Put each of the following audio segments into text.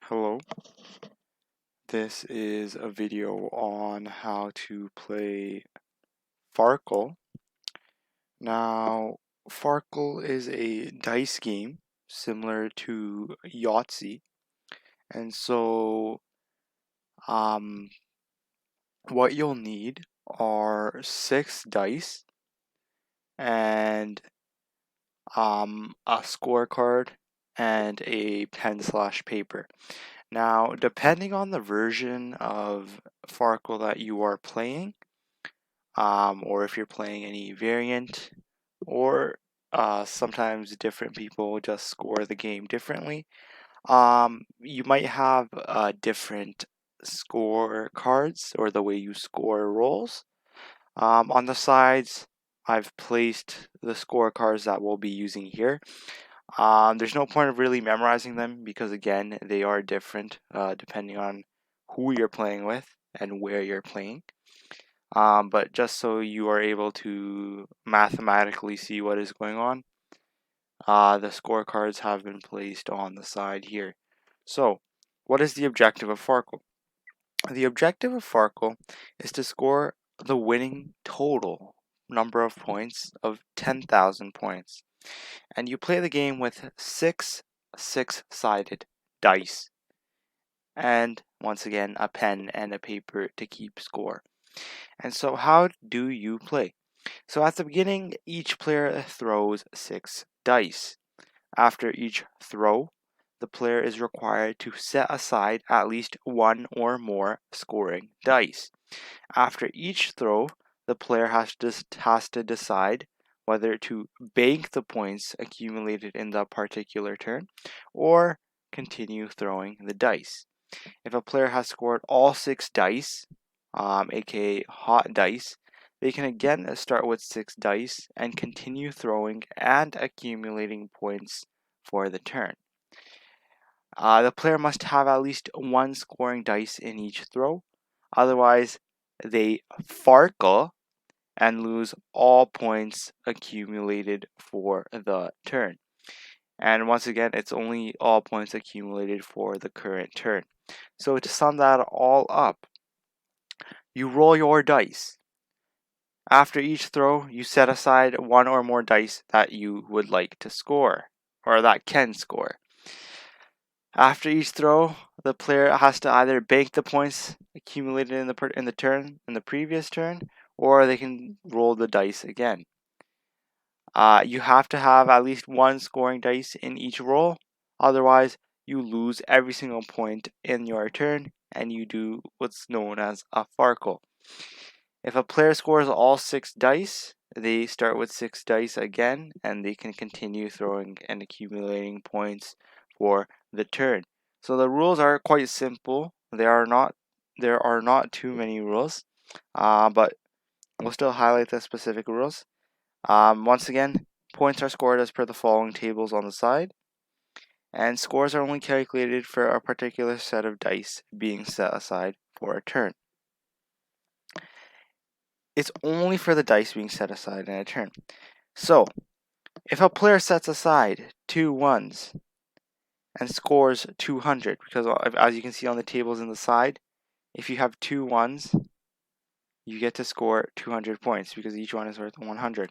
Hello, this is a video on how to play Farkle. Now, Farkle is a dice game similar to Yahtzee, and so um, what you'll need are 6 dice and a scorecard and a pen/paper. Now, depending on the version of Farkle that you are playing, or if you're playing any variant, or sometimes different people just score the game differently. You might have different score cards or the way you score rolls. On the sides, I've placed the score cards that we'll be using here. There's no point of really memorizing them because, again, they are different depending on who you're playing with and where you're playing. But just so you are able to mathematically see what is going on, the scorecards have been placed on the side here. So, what is the objective of Farkle? The objective of Farkle is to score the winning total number of points of 10,000 points. And you play the game with 6 sided dice. And once again, a pen and a paper to keep score. And so, how do you play? So, at the beginning, each player throws 6 dice. After each throw, the player is required to set aside at least one or more scoring dice. After each throw, the player has to decide whether to bank the points accumulated in the particular turn or continue throwing the dice. If a player has scored all 6 dice, aka hot dice, they can again start with 6 dice and continue throwing and accumulating points for the turn. The player must have at least one scoring dice in each throw, otherwise, they farkle and lose all points accumulated for the turn. And once again, it's only all points accumulated for the current turn. So to sum that all up, you roll your dice. After each throw, you set aside one or more dice that you would like to score, or that can score. After each throw, the player has to either bank the points accumulated in the previous turn, or they can roll the dice again. You have to have at least one scoring dice in each roll, otherwise you lose every single point in your turn and you do what's known as a farkle. If a player scores all 6 dice, they start with 6 dice again and they can continue throwing and accumulating points for the turn. So the rules are quite simple. There are not too many rules, but we'll still highlight the specific rules. Once again, points are scored as per the following tables on the side, and scores are only calculated for a particular set of dice being set aside for a turn. It's only for the dice being set aside in a turn. So, if a player sets aside 2 1s and scores 200, because as you can see on the tables in the side, if you have 2 1s, you get to score 200 points because each one is worth 100.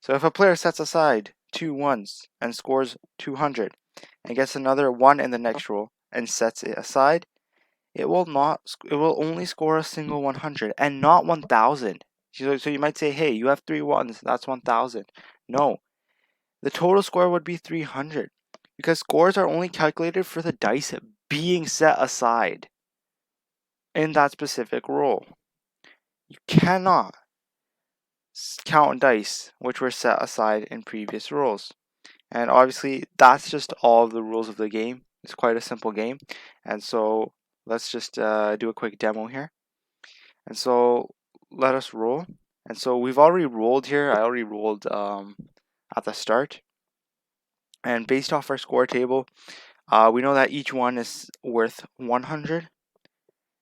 So if a player sets aside 2 1s and scores 200 and gets another 1 in the next roll and sets it aside, it will only score a single 100 and not 1000. So you might say, hey, you have 3 1s, that's 1000. No, the total score would be 300 because scores are only calculated for the dice being set aside in that specific roll. You cannot count dice which were set aside in previous rolls. And obviously, that's just all of the rules of the game. It's quite a simple game. And so let's just do a quick demo here. And so let us roll. And so we've already rolled here. I already rolled at the start. And based off our score table, we know that each one is worth 100.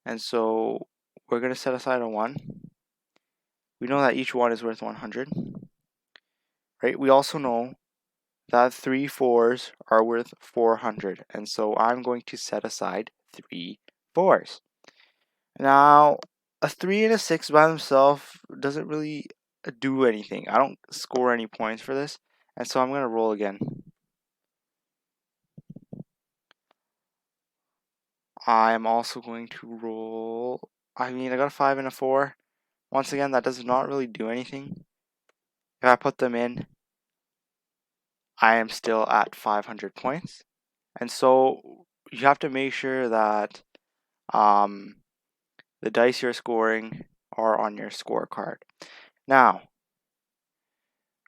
And so we're going to set aside a 1. We know that each one is worth 100. Right? We also know that 3 fours are worth 400, and so I'm going to set aside 3 fours. Now, a 3 and a 6 by themselves doesn't really do anything. I don't score any points for this, and so I'm going to roll again. I'm also going to roll. I got a 5 and a 4. Once again, that does not really do anything. If I put them in, I am still at 500 points. And so you have to make sure that the dice you're scoring are on your scorecard. Now,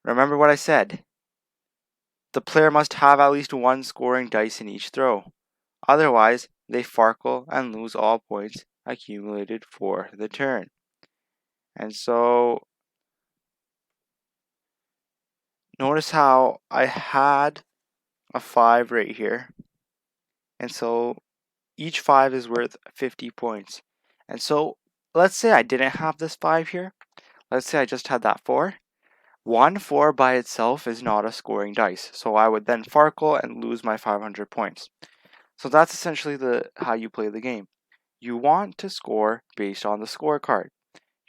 remember what I said. The player must have at least one scoring dice in each throw. Otherwise, they farkle and lose all points accumulated for the turn. And so, notice how I had a 5 right here. And so, each 5 is worth 50 points. And so, let's say I didn't have this 5 here. Let's say I just had that 4. 1 4 by itself is not a scoring dice. So I would then farkle and lose my 500 points. So that's essentially how you play the game. You want to score based on the scorecard.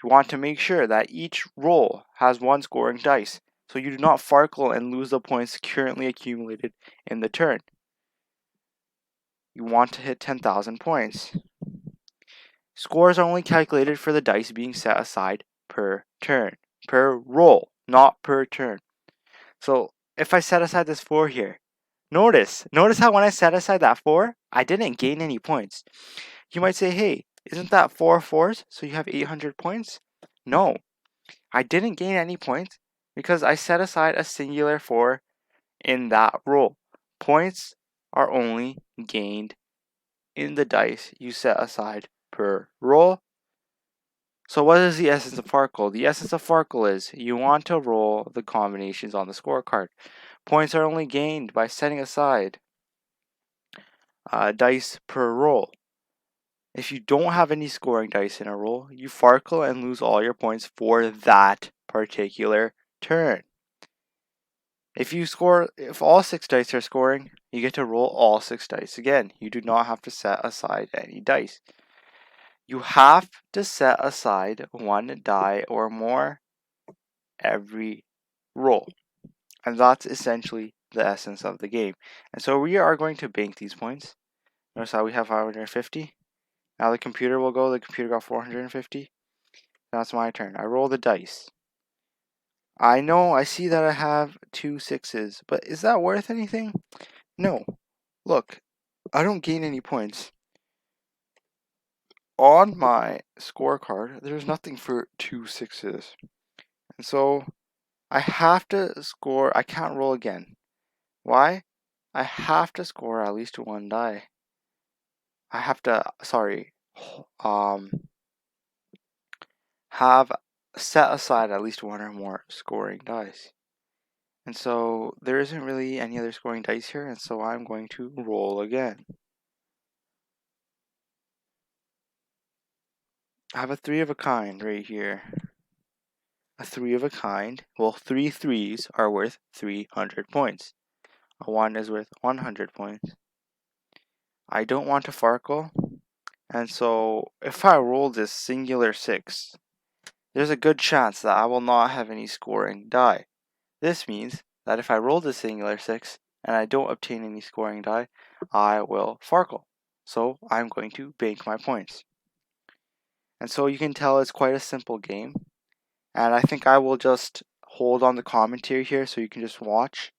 You want to make sure that each roll has one scoring dice, so you do not farkle and lose the points currently accumulated in the turn. You want to hit 10,000 points. Scores are only calculated for the dice being set aside per turn, per roll, not per turn. So if I set aside this 4 here, notice how when I set aside that 4, I didn't gain any points. You might say, hey, isn't that 4 fours, so you have 800 points? No, I didn't gain any points because I set aside a singular 4 in that roll. Points are only gained in the dice you set aside per roll. So what is the essence of Farkle? The essence of Farkle is you want to roll the combinations on the scorecard. Points are only gained by setting aside dice per roll. If you don't have any scoring dice in a roll, you Farkle and lose all your points for that particular turn. If all 6 dice are scoring, you get to roll all 6 dice again. You do not have to set aside any dice. You have to set aside 1 die or more every roll. And that's essentially the essence of the game. And so we are going to bank these points. Notice how we have 550. Now the computer will go. The computer got 450. Now it's my turn. I roll the dice. I see that I have 2 6s, but is that worth anything? No. Look, I don't gain any points. On my scorecard, there's nothing for 2 6s. And so I have to score. I can't roll again. Why? I have to score at least 1 die. I have to, have set aside at least 1 or more scoring dice. And so there isn't really any other scoring dice here, and so I'm going to roll again. I have a 3 of a kind right here. A 3 of a kind. Well, 3 threes are worth 300 points. A 1 is worth 100 points. I don't want to Farkle, and so if I roll this singular 6, there's a good chance that I will not have any scoring die. This means that if I roll the singular 6 and I don't obtain any scoring die, I will Farkle. So I'm going to bank my points. And so you can tell it's quite a simple game. And I think I will just hold on the commentary here so you can just watch.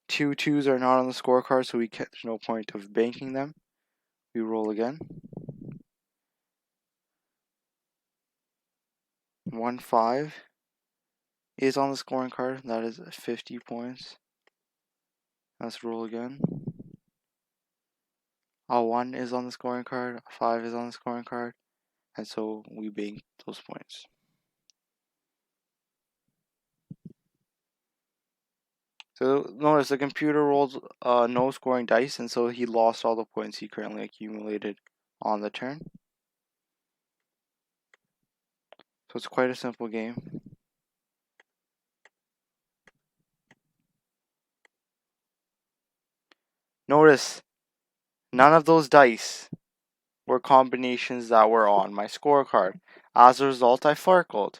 Two twos are not on the scorecard, so there's no point of banking them. We roll again. 1 5 is on the scoring card. That is 50 points. Let's roll again. A 1 is on the scoring card. A 5 is on the scoring card. And so we bank those points. So notice the computer rolled no scoring dice, and so he lost all the points he currently accumulated on the turn. So it's quite a simple game. Notice, none of those dice were combinations that were on my scorecard. As a result, I farkled.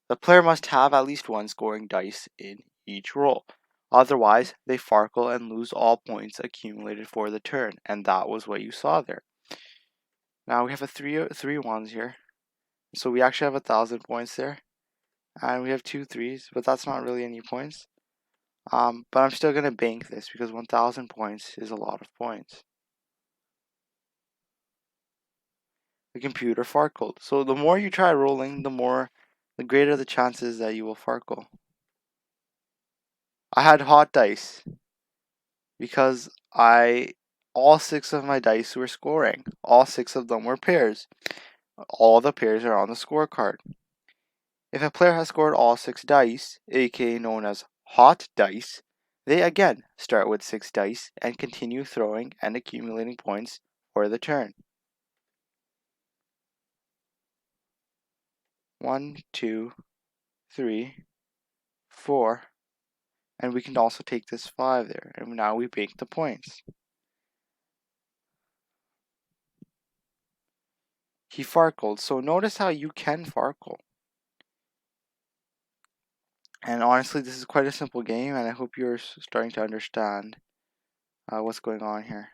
The player must have at least one scoring dice in each roll. Otherwise, they farkle and lose all points accumulated for the turn, and that was what you saw there. Now we have three ones here, so we actually have 1,000 points there, and we have 2 3s, but that's not really any points. But I'm still gonna bank this because 1,000 points is a lot of points. The computer farkled. So the more you try rolling, the greater the chances that you will farkle. I had hot dice because all 6 of my dice were scoring. All 6 of them were pairs. All the pairs are on the scorecard. If a player has scored all 6 dice, aka known as hot dice, they again start with 6 dice and continue throwing and accumulating points for the turn. 1, 2, 3, 4, and we can also take this 5 there, and now we bank the points. He farkled, so notice how you can farkle. And honestly, this is quite a simple game, and I hope you're starting to understand what's going on here.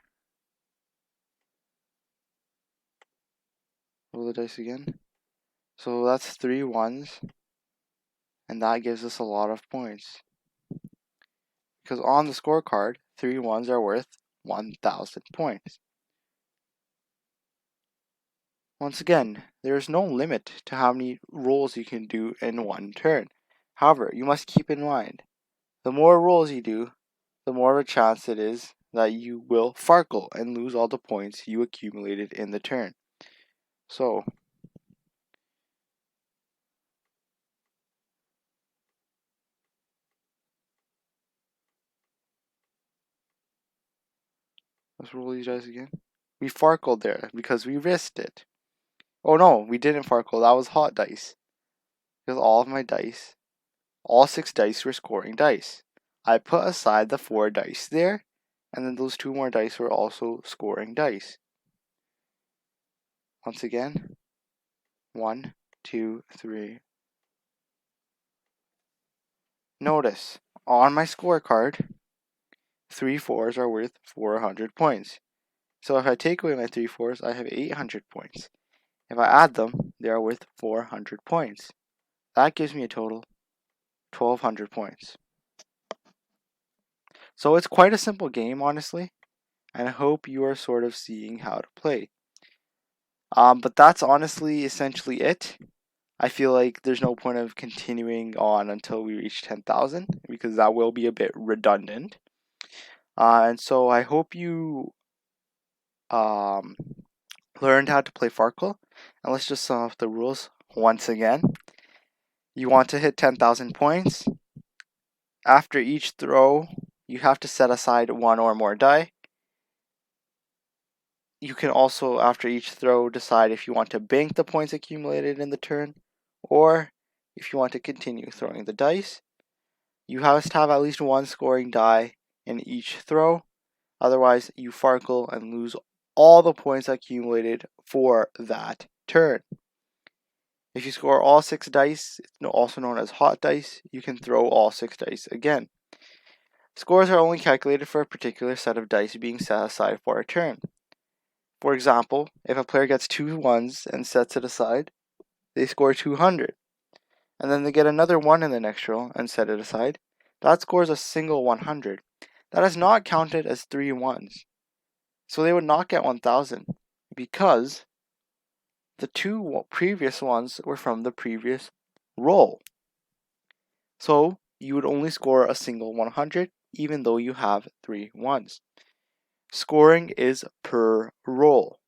Roll the dice again. So that's 3 1s, and that gives us a lot of points. Because on the scorecard, 3 1s are worth 1,000 points. Once again, there is no limit to how many rolls you can do in one turn. However, you must keep in mind, the more rolls you do, the more of a chance it is that you will farkle and lose all the points you accumulated in the turn. So, let's roll these dice again. We farkled there because we risked it. Oh no, we didn't farkle, that was hot dice. Because all of my dice, all 6 dice were scoring dice. I put aside the 4 dice there, and then those 2 more dice were also scoring dice. Once again, 1, 2, 3. Notice, on my scorecard, 3 4s are worth 400 points. So if I take away my 3 4s, I have 800 points. If I add them, they are worth 400 points. That gives me a total 1,200 points. So it's quite a simple game, honestly, and I hope you are sort of seeing how to play. But that's honestly essentially it. I feel like there's no point of continuing on until we reach 10,000 because that will be a bit redundant. And so I hope you learned how to play Farkle. And let's just sum up the rules once again. You want to hit 10,000 points. After each throw, you have to set aside 1 or more die. You can also, after each throw, decide if you want to bank the points accumulated in the turn, or if you want to continue throwing the dice. You have to have at least 1 scoring die in each throw, otherwise you farkle and lose all the points accumulated for that turn. If you score all 6 dice, also known as hot dice, you can throw all 6 dice again. Scores are only calculated for a particular set of dice being set aside for a turn. For example, if a player gets 2 1s and sets it aside, they score 200. And then they get another 1 in the next roll and set it aside. That scores a single 100. That is not counted as 3 1s. So they would not get 1,000 because the 2 previous ones were from the previous roll. So you would only score a single 100 even though you have 3 1s. Scoring is per roll,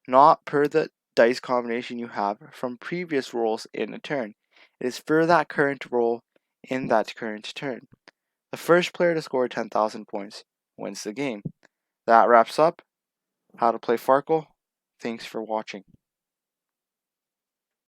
not per the dice combination you have from previous rolls in a turn. It is for that current roll in that current turn. The first player to score 10,000 points wins the game. That wraps up how to play Farkle. Thanks for watching.